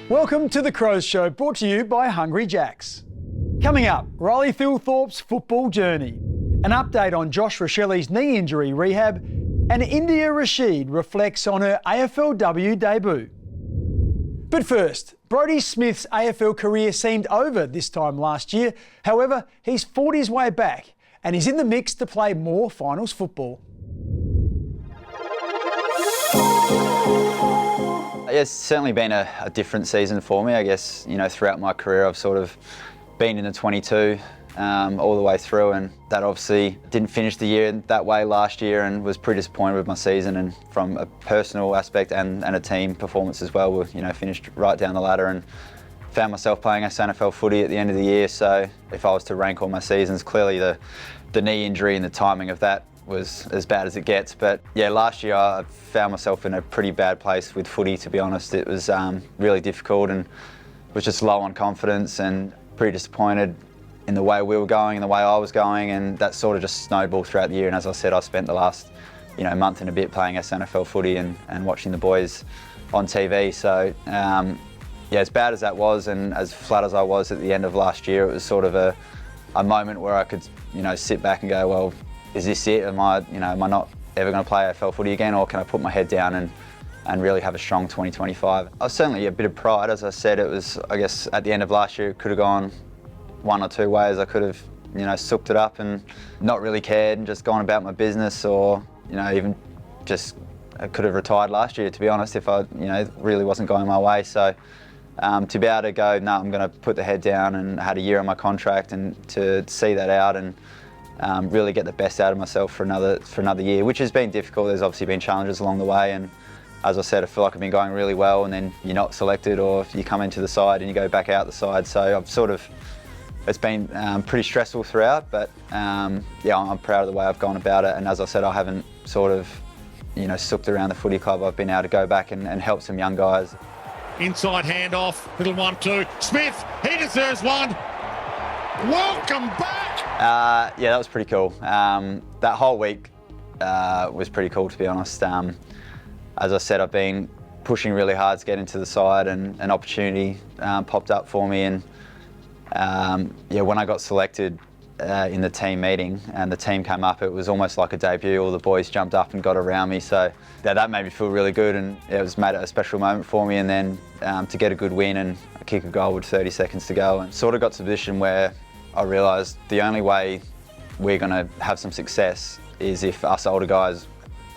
Welcome to The Crows Show, brought to you by Hungry Jacks. Coming up, Riley Thilthorpe's football journey, an update on Josh Rochelli's knee injury rehab, and India Rasheed reflects on her AFLW debut. But first, Brodie Smith's AFL career seemed over this time last year. However, he's fought his way back and he's in the mix to play more finals football. It's certainly been a different season for me. I guess, you know, throughout my career I've sort of been in the 22 all the way through, and that obviously didn't finish the year that way last year and was pretty disappointed with my season, and from a personal aspect and a team performance as well, we finished right down the ladder and found myself playing SNFL footy at the end of the year. So if I was to rank all my seasons, clearly the knee injury and the timing of that was as bad as it gets. But yeah, last year I found myself in a pretty bad place with footy, to be honest. It was really difficult and was just low on confidence and pretty disappointed in the way we were going and the way I was going, and that sort of just snowballed throughout the year. And as I said, I spent the last month and a bit playing SNFL footy and watching the boys on TV. So yeah, as bad as that was and as flat as I was at the end of last year, it was sort of a moment where I could sit back and go, well, is this it? Am I not ever going to play AFL footy again, or can I put my head down and really have a strong 2025? I was certainly a bit of pride. As I said, it was, I guess, at the end of last year, it could have gone one or two ways. I could have, sooked it up and not really cared and just gone about my business, or, even just I could have retired last year, to be honest, if I, really wasn't going my way. So to be able to go, no, I'm going to put the head down, and had a year on my contract, and to see that out and really get the best out of myself for another year, which has been difficult. There's obviously been challenges along the way, and as I said, I feel like I've been going really well, and then you're not selected, or if you come into the side and you go back out the side. So it's been pretty stressful throughout, but yeah, I'm proud of the way I've gone about it. And as I said, I haven't sort of sooked around the footy club. I've been able to go back and help some young guys. Inside handoff, little 1-2. Smith, he deserves one. Welcome back. Yeah, that was pretty cool. That whole week was pretty cool, to be honest. As I said, I've been pushing really hard to get into the side, and an opportunity popped up for me. And yeah, when I got selected in the team meeting and the team came up, it was almost like a debut. All the boys jumped up and got around me. So yeah, that made me feel really good, and it was made it a special moment for me. And then to get a good win and kick a goal with 30 seconds to go, and sort of got to the position where I realised the only way we're going to have some success is if us older guys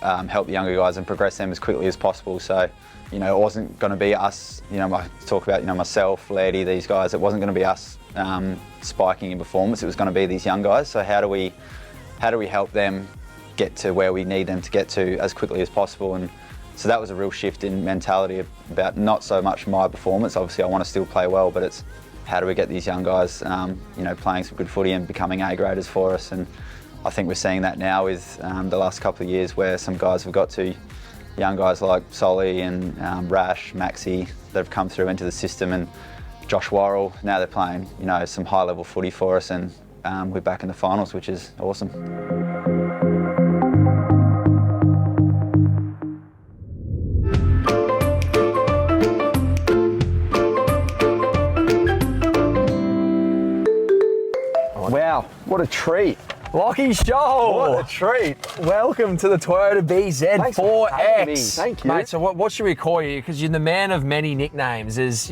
help the younger guys and progress them as quickly as possible. So, it wasn't going to be us, I talk about, myself, Laddie, these guys, it wasn't going to be us spiking in performance, it was going to be these young guys. So how do we help them get to where we need them to get to as quickly as possible? And so that was a real shift in mentality about not so much my performance. Obviously I want to still play well, but it's how do we get these young guys, playing some good footy and becoming A-graders for us. And I think we're seeing that now with the last couple of years, where some guys have got to, young guys like Solly and Rash, Maxi, that have come through into the system, and Josh Worrell, now they're playing, some high-level footy for us, and we're back in the finals, which is awesome. Wow, what a treat. Lockie Shoal. What a treat. Welcome to the Toyota BZ4X. Thank you. Mate, so what should we call you? Because you're the man of many nicknames. There's,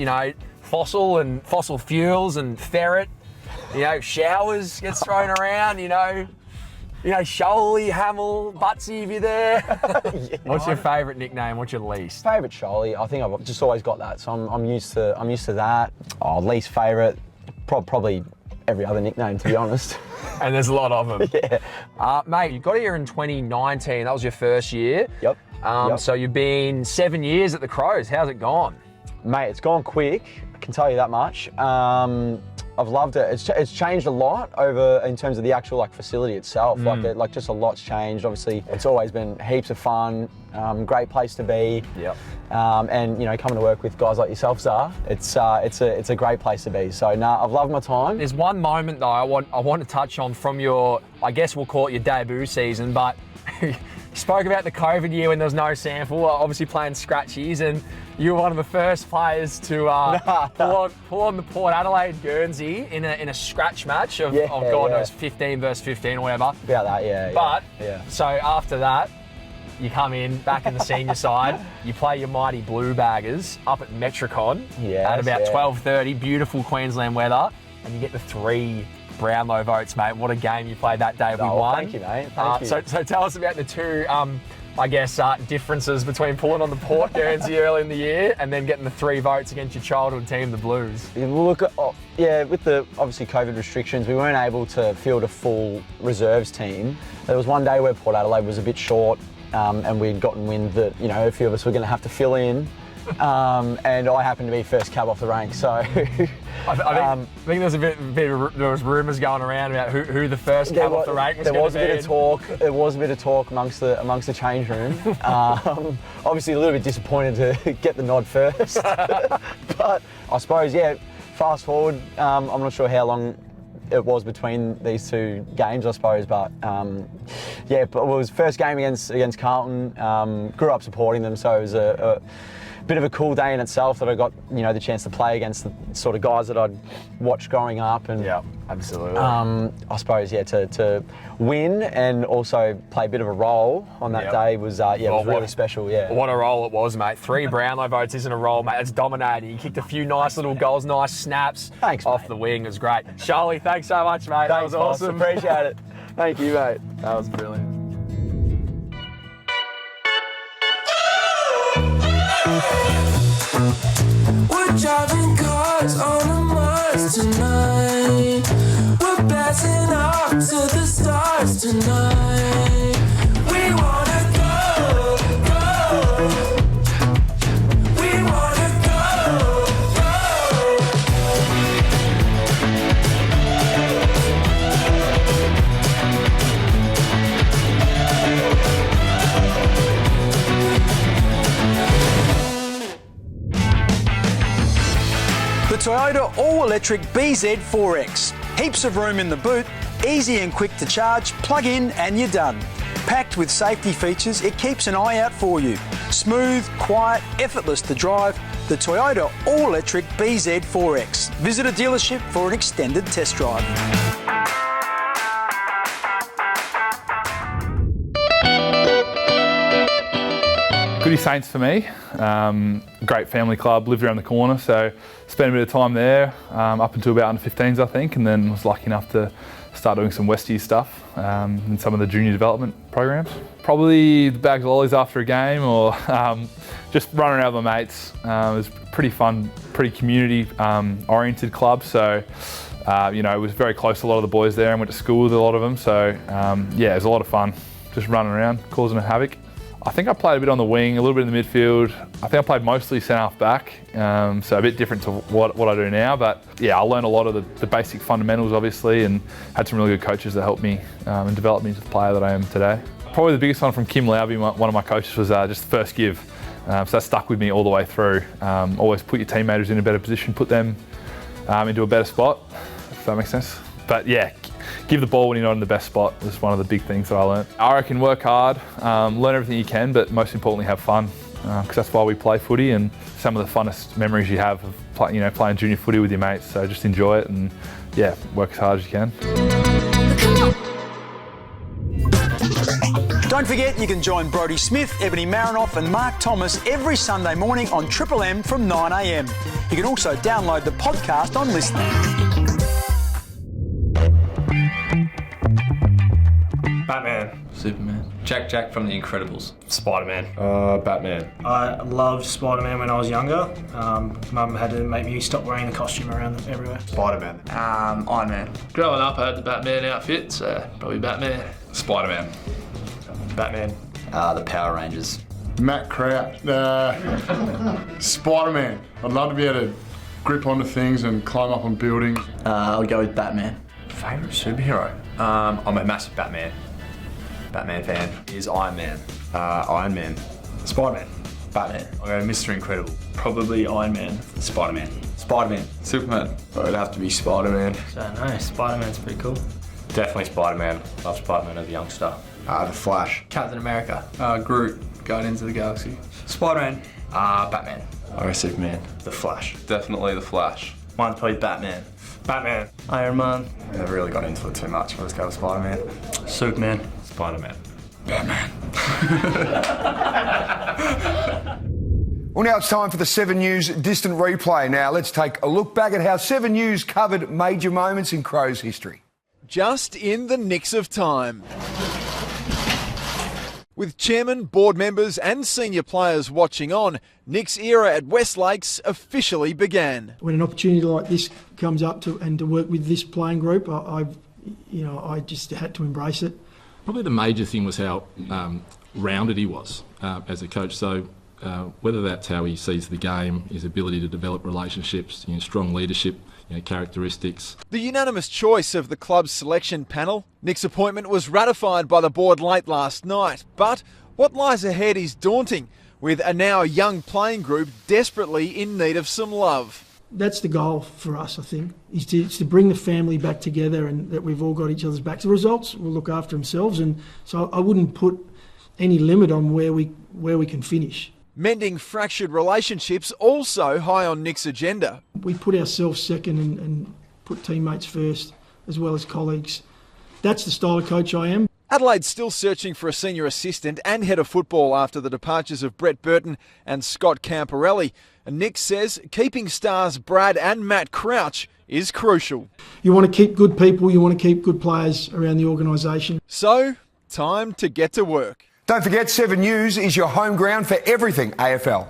fossil and fossil fuels and ferret. You know, showers gets thrown around, you know, Sholey, Hamill, Butsy, if you're there. What's your favourite nickname? What's your least? Favourite Sholey, I think I've just always got that, so I'm used to that. Oh, least favourite, probably every other nickname, to be honest. And there's a lot of them. Yeah. Mate, you got here in 2019. That was your first year. Yep. So you've been 7 years at the Crows. How's it gone? Mate, it's gone quick, I can tell you that much. I've loved it. It's changed a lot in terms of the actual facility itself. Like just a lot's changed. Obviously, it's always been heaps of fun. Great place to be. Yep. And coming to work with guys like yourself, Zar, it's a great place to be. So I've loved my time. There's one moment though I want to touch on from your, I guess we'll call it your debut season, but you spoke about the COVID year when there was no sample, obviously playing scratchies, and you were one of the first players to pull on the Port Adelaide Guernsey in a scratch match of God knows 15 versus 15 or whatever. About that, yeah. But yeah. So after that, you come in back in the senior side. You play your mighty Blue Baggers up at Metricon at about 12:30. Beautiful Queensland weather, and you get the 3 Brownlow votes, mate. What a game you played that day. We won. Thank you, mate. Thank you. So tell us about the two, differences between pulling on the Port Guernsey early in the year and then getting the 3 votes against your childhood team, the Blues. Look, with the obviously COVID restrictions, we weren't able to field a full reserves team. There was one day where Port Adelaide was a bit short, and we'd gotten wind that a few of us were going to have to fill in. And I happened to be first cab off the rank, so I think there's there was rumours going around about who the first cab off the rank was. There was a bit of talk. There was a bit of talk amongst the change room. Obviously, a little bit disappointed to get the nod first, but I suppose fast forward. I'm not sure how long it was between these 2 games, I suppose, but but it was first game against Carlton. Grew up supporting them, so it was a bit of a cool day in itself that I got the chance to play against the sort of guys that I'd watched growing up, and absolutely. I suppose to win and also play a bit of a role on that day was it was really special. Yeah. What a role it was, mate. 3 Brownlow votes isn't a role, mate. It's dominating. You kicked a few nice little goals, nice snaps. Thanks, off mate. the wing. It was great. Charlie, thanks so much, mate. That was awesome. Appreciate it. Thank you, mate. That was brilliant. We're driving cars on a Mars tonight. We're blasting off to the stars tonight. We wanna go, go. We wanna go, go. The Toyota all-electric BZ4X. Heaps of room in the boot, easy and quick to charge, plug in and you're done. Packed with safety features, it keeps an eye out for you. Smooth, quiet, effortless to drive, the Toyota all-electric BZ4X. Visit a dealership for an extended test drive. Goody Saints for me. Great family club, lived around the corner, so spent a bit of time there up until about under 15s, I think, and then was lucky enough to start doing some Westies stuff in some of the junior development programs. Probably the bags of lollies after a game, or just running around with my mates. It was pretty fun, pretty community oriented club, so it was very close to a lot of the boys there and went to school with a lot of them, so it was a lot of fun just running around, causing a havoc. I think I played a bit on the wing, a little bit in the midfield. I think I played mostly centre-half back, so a bit different to what I do now. But I learned a lot of the basic fundamentals, obviously, and had some really good coaches that helped me and developed me into the player that I am today. Probably the biggest one from Kim Lowby, one of my coaches, was just the first give. So that stuck with me all the way through. Always put your teammates in a better position, put them into a better spot, if that makes sense. But give the ball when you're not in the best spot was one of the big things that I learned. I reckon work hard, learn everything you can, but most importantly have fun, because that's why we play footy, and some of the funnest memories you have of playing junior footy with your mates. So just enjoy it and work as hard as you can. Don't forget you can join Brodie Smith, Ebony Marinoff and Mark Thomas every Sunday morning on Triple M from 9 a.m. You can also download the podcast on Listening. Superman. Jack from The Incredibles. Spider-Man. Batman. I loved Spider-Man when I was younger. Mum had to make me stop wearing the costume around everywhere. Spider-Man. Iron Man. Growing up, I had the Batman outfit, so probably Batman. Spider-Man. Batman. The Power Rangers. Matt Crouch. Spider-Man. I'd love to be able to grip onto things and climb up on buildings. I'll go with Batman. Favourite superhero? I'm a massive Batman fan. Is Iron Man. Iron Man. Spider-Man. Batman. I'll go Mr. Incredible. Probably Iron Man. Spider-Man. Spider-Man. Superman. It'd have to be Spider-Man. So no, Spider-Man's pretty cool. Definitely Spider-Man. Love Spider-Man as a youngster. The Flash. Captain America. Groot. Guardians of the Galaxy. Spider-Man. Batman. I go Superman. The Flash. Definitely the Flash. Mine's probably Batman. Batman. Iron Man. I never really got into it too much. I'll just go with Spider-Man. Superman. Spider-Man. Batman. Well, now it's time for the 7 News Distant Replay. Now, let's take a look back at how 7 News covered major moments in Crows history. Just in the nicks of time. With chairman, board members and senior players watching on, Nick's era at Westlakes officially began. When an opportunity like this comes up to work with this playing group, I just had to embrace it. Probably the major thing was how rounded he was as a coach. So whether that's how he sees the game, his ability to develop relationships, strong leadership, characteristics. The unanimous choice of the club's selection panel, Nick's appointment was ratified by the board late last night. But what lies ahead is daunting, with a now young playing group desperately in need of some love. That's the goal for us, I think, is to bring the family back together and that we've all got each other's backs. The results will look after themselves, and so I wouldn't put any limit on where we can finish. Mending fractured relationships also high on Nick's agenda. We put ourselves second and put teammates first, as well as colleagues. That's the style of coach I am. Adelaide's still searching for a senior assistant and head of football after the departures of Brett Burton and Scott Camporelli. And Nick says keeping stars Brad and Matt Crouch is crucial. You want to keep good people, you want to keep good players around the organisation. So, time to get to work. Don't forget, 7 News is your home ground for everything AFL.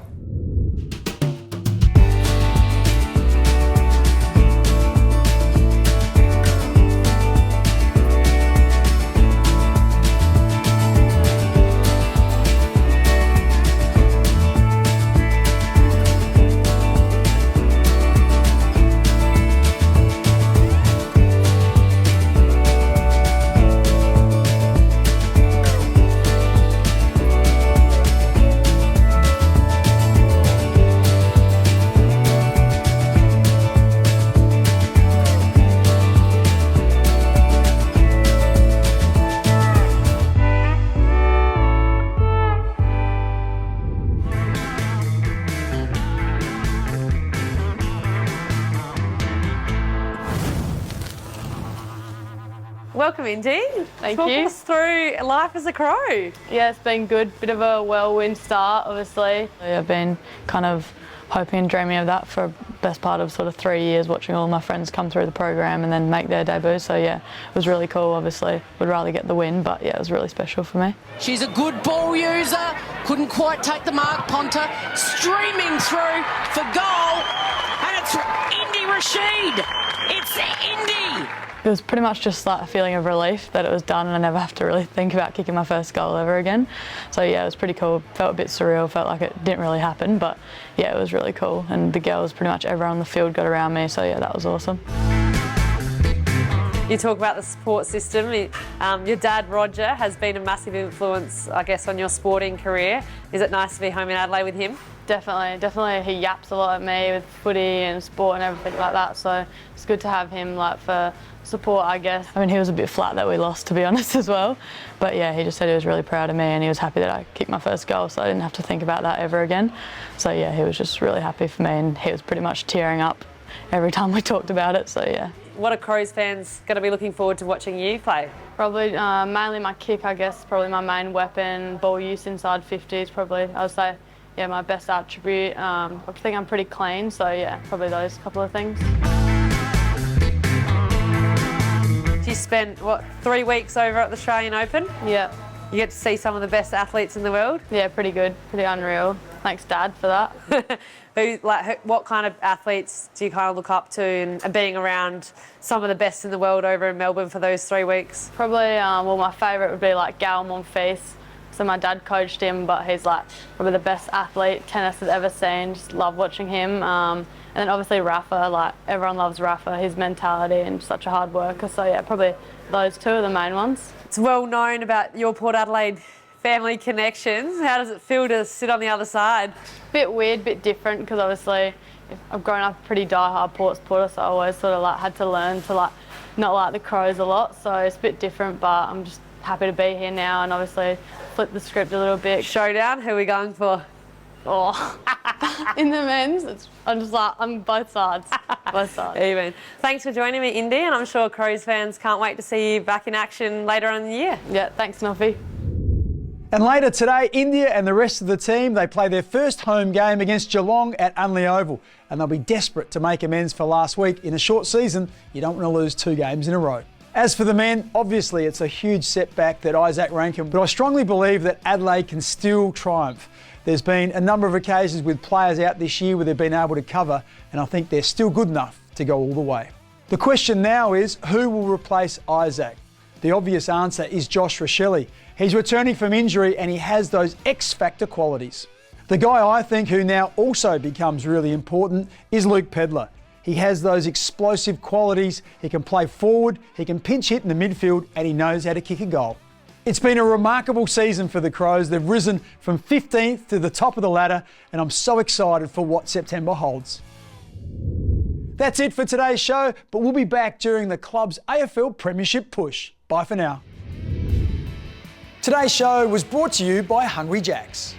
Welcome, Indy. Thank Talk you. us through life as a Crow. Yeah, it's been good. Bit of a whirlwind start, obviously. I've been kind of hoping and dreaming of that for the best part of sort of 3 years, watching all my friends come through the program and then make their debut. So yeah, it was really cool. Obviously, would rather get the win, but yeah, it was really special for me. She's a good ball user. Couldn't quite take the mark. Ponta streaming through for goal, and it's Indy Rasheed. It's Indy. It was pretty much just like a feeling of relief that it was done and I never have to really think about kicking my first goal ever again. So yeah, it was pretty cool. Felt a bit surreal, felt like it didn't really happen, but yeah, it was really cool. And the girls, pretty much everyone on the field got around me, so yeah, that was awesome. You talk about the support system. Your dad, Roger, has been a massive influence, I guess, on your sporting career. Is it nice to be home in Adelaide with him? Definitely. He yaps a lot at me with footy and sport and everything like that, so it's good to have him like for support, I guess. I mean, he was a bit flat that we lost, to be honest, as well. But yeah, he just said he was really proud of me and he was happy that I kicked my first goal, so I didn't have to think about that ever again. So yeah, he was just really happy for me and he was pretty much tearing up every time we talked about it, so yeah. What are Crows fans going to be looking forward to watching you play? Probably mainly my kick, I guess, probably my main weapon. Ball use inside 50s, probably, I would say. Yeah, my best attribute. I think I'm pretty clean, so yeah, probably those couple of things. You spent, 3 weeks over at the Australian Open? Yeah. You get to see some of the best athletes in the world? Yeah, pretty good, pretty unreal. Thanks, Dad, for that. What kind of athletes do you kind of look up to, and being around some of the best in the world over in Melbourne for those 3 weeks? Probably, well, my favourite would be like Gal Monfils. So my dad coached him, but he's like probably the best athlete tennis has ever seen. Just love watching him. And then obviously Rafa, like everyone loves Rafa, his mentality and such a hard worker. So yeah, probably those two are the main ones. It's well known about your Port Adelaide family connections. How does it feel to sit on the other side? Bit weird, bit different, because obviously I've grown up a pretty die-hard Port supporter, so I always sort of like had to learn to like not like the Crows a lot. So it's a bit different, but I'm just happy to be here now and obviously flip the script a little bit. Showdown, who are we going for? Oh, in the men's, I'm just like, I'm both sides. Both sides. Even. Thanks for joining me, Indy, and I'm sure Crows fans can't wait to see you back in action later on in the year. Yeah, thanks, Nuffy. And later today, India and the rest of the team, they play their first home game against Geelong at Unley Oval, and they'll be desperate to make amends for last week. In a short season, you don't want to lose 2 games in a row. As for the men, obviously it's a huge setback that Isaac Rankin, but I strongly believe that Adelaide can still triumph. There's been a number of occasions with players out this year where they've been able to cover, and I think they're still good enough to go all the way. The question now is, who will replace Isaac? The obvious answer is Josh Rasheed. He's returning from injury and he has those X-factor qualities. The guy I think who now also becomes really important is Luke Pedlar. He has those explosive qualities, he can play forward, he can pinch hit in the midfield, and he knows how to kick a goal. It's been a remarkable season for the Crows. They've risen from 15th to the top of the ladder, and I'm so excited for what September holds. That's it for today's show, but we'll be back during the club's AFL Premiership push. Bye for now. Today's show was brought to you by Hungry Jacks.